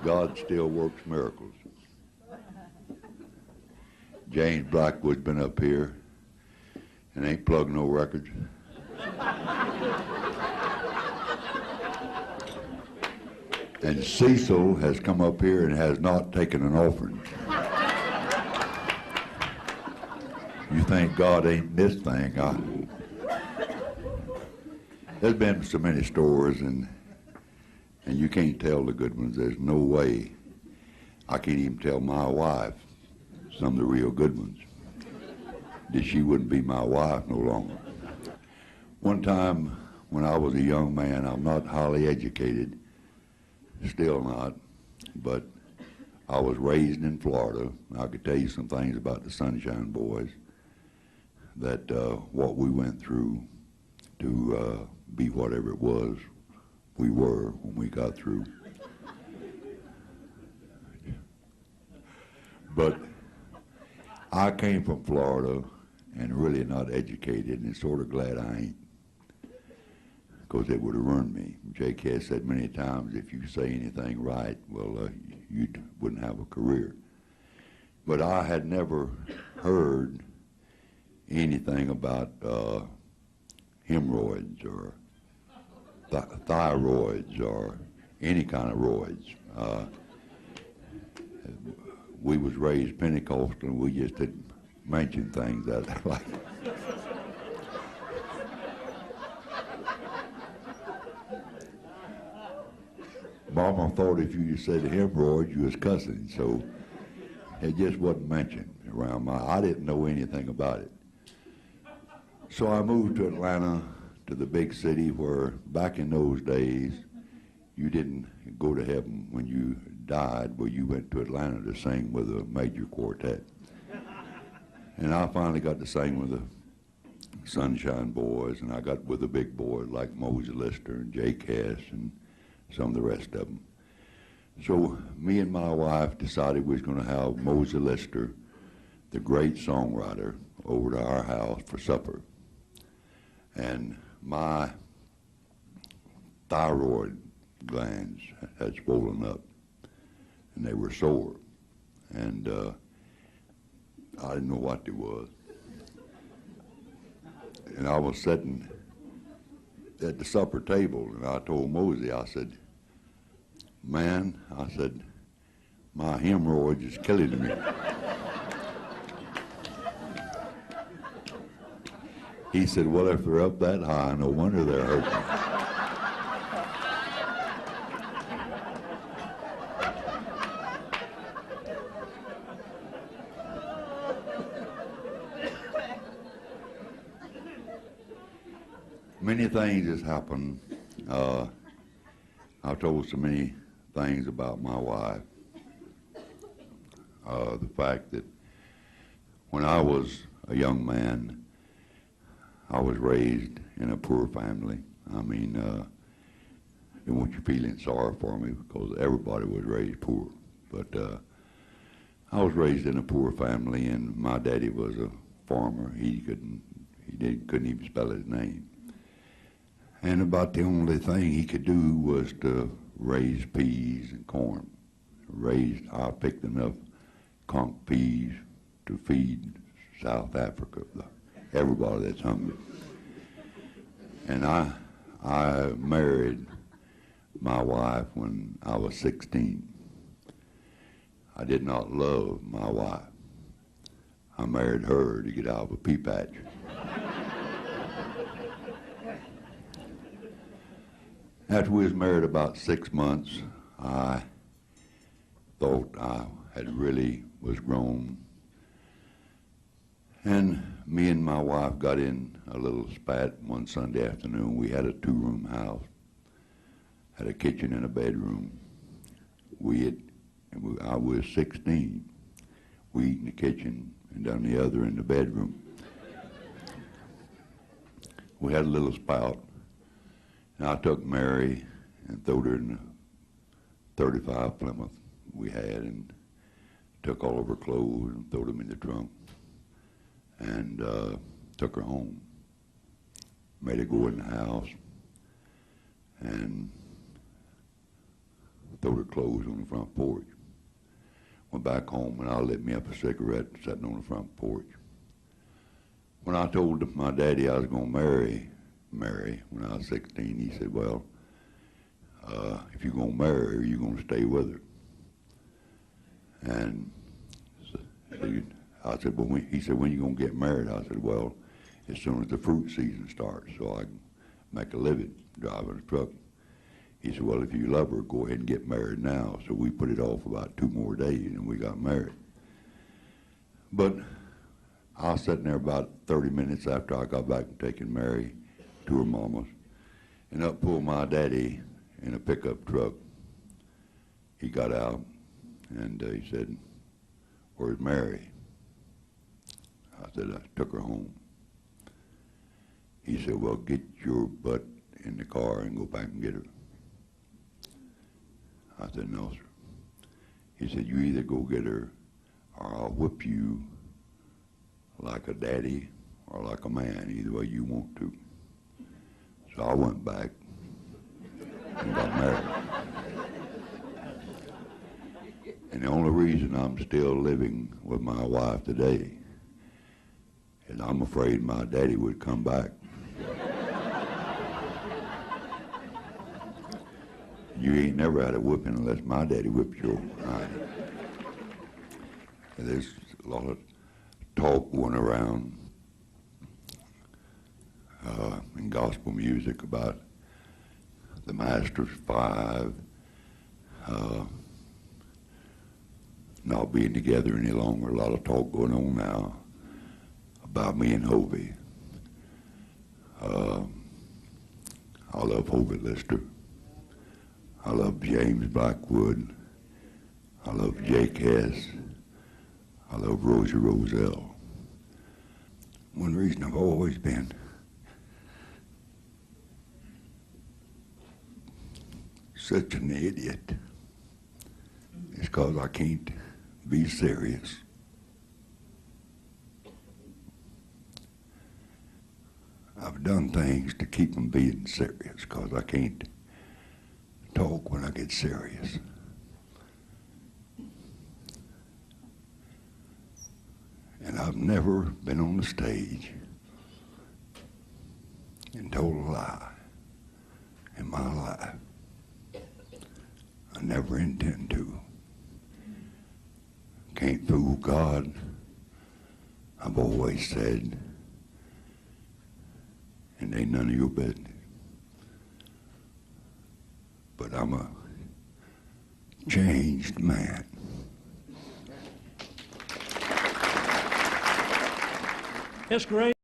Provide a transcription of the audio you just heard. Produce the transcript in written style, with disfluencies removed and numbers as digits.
God still works miracles. James Blackwood's been up here and ain't plugged no records. And Cecil has come up here and has not taken an offering. You think God ain't this thing? There's been so many stories, and you can't tell the good ones. There's no way. I can't even tell my wife some of the real good ones. That she wouldn't be my wife no longer. One time when I was a young man, I'm not highly educated, still not, but I was raised in Florida. I could tell you some things about the Sunshine Boys, that what we went through to be whatever it was we were when we got through. But I came from Florida and really not educated, and sort of glad I ain't, because it would have ruined me. Jake has said many times, if you say anything right, well, you wouldn't have a career. But I had never heard anything about hemorrhoids or thyroids or any kind of roids. We was raised Pentecostal, and we just didn't mention things that like. Mama thought if you said hemorrhoids, you was cussing, so it just wasn't mentioned around I didn't know anything about it. So I moved to Atlanta, to the big city where back in those days, you didn't go to heaven when you died, but you went to Atlanta to sing with a major quartet. And I finally got to sing with the Sunshine Boys, and I got with the big boys like Mosey Lister and Jay Cass and some of the rest of them. So me and my wife decided we was going to have Mosey Lister, the great songwriter, over to our house for supper. And my thyroid glands had swollen up, and they were sore, and I didn't know what it was. And I was sitting at the supper table, and I told Mosey, I said, man, I said, my hemorrhoids is killing me. He said, well, if they're up that high, no wonder they're hurting. Many things has happened. I've told so many things about my wife. The fact that when I was a young man, I was raised in a poor family. I mean, I don't want you feeling sorry for me because everybody was raised poor. But I was raised in a poor family, and my daddy was a farmer. He couldn't even spell his name. And about the only thing he could do was to raise peas and corn. I picked enough conch peas to feed South Africa, everybody that's hungry. And I married my wife when I was 16. I did not love my wife. I married her to get out of a pea patch. After we was married about 6 months, I thought I had really was grown. And me and my wife got in a little spat one Sunday afternoon. We had a 2-room house, had a kitchen and a bedroom. I was 16. We eat in the kitchen and done the other in the bedroom. We had a little spout. And I took Mary and threw her in the 35 Plymouth we had, and took all of her clothes and threw them in the trunk, and took her home. Made her go in the house, and throw their clothes on the front porch. Went back home and I lit me up a cigarette sitting on the front porch. When I told my daddy I was going to marry Mary when I was 16, he said, well, if you're going to marry her, you're going to stay with her. And I said, well, he said, when are you going to get married? I said, well, as soon as the fruit season starts, so I can make a living driving a truck. He said, well, if you love her, go ahead and get married now. So we put it off about 2 more days, and we got married. But I was sitting there about 30 minutes after I got back from taking Mary to her mama's, and up pulled my daddy in a pickup truck. He got out, and he said, where's Mary? I said, I took her home. He said, well, get your butt in the car and go back and get her. I said, no, sir. He said, you either go get her or I'll whip you like a daddy or like a man, either way you want to. So I went back and got married. And the only reason I'm still living with my wife today is I'm afraid my daddy would come back. You ain't never had a whipping unless my daddy whipped your eye. There's a lot of talk going around in gospel music about the Masters 5 not being together any longer. A lot of talk going on now about me and Hovey. I love Hovey Lister. I love James Blackwood. I love Jake Hess. I love Rosie Roselle. One reason I've always been such an idiot is because I can't be serious. I've done things to keep from being serious because I can't talk when I get serious. And I've never been on the stage and told a lie in my life. I never intend to. Can't fool God. I've always said, and ain't none of your business. But I'm a changed man. It's great.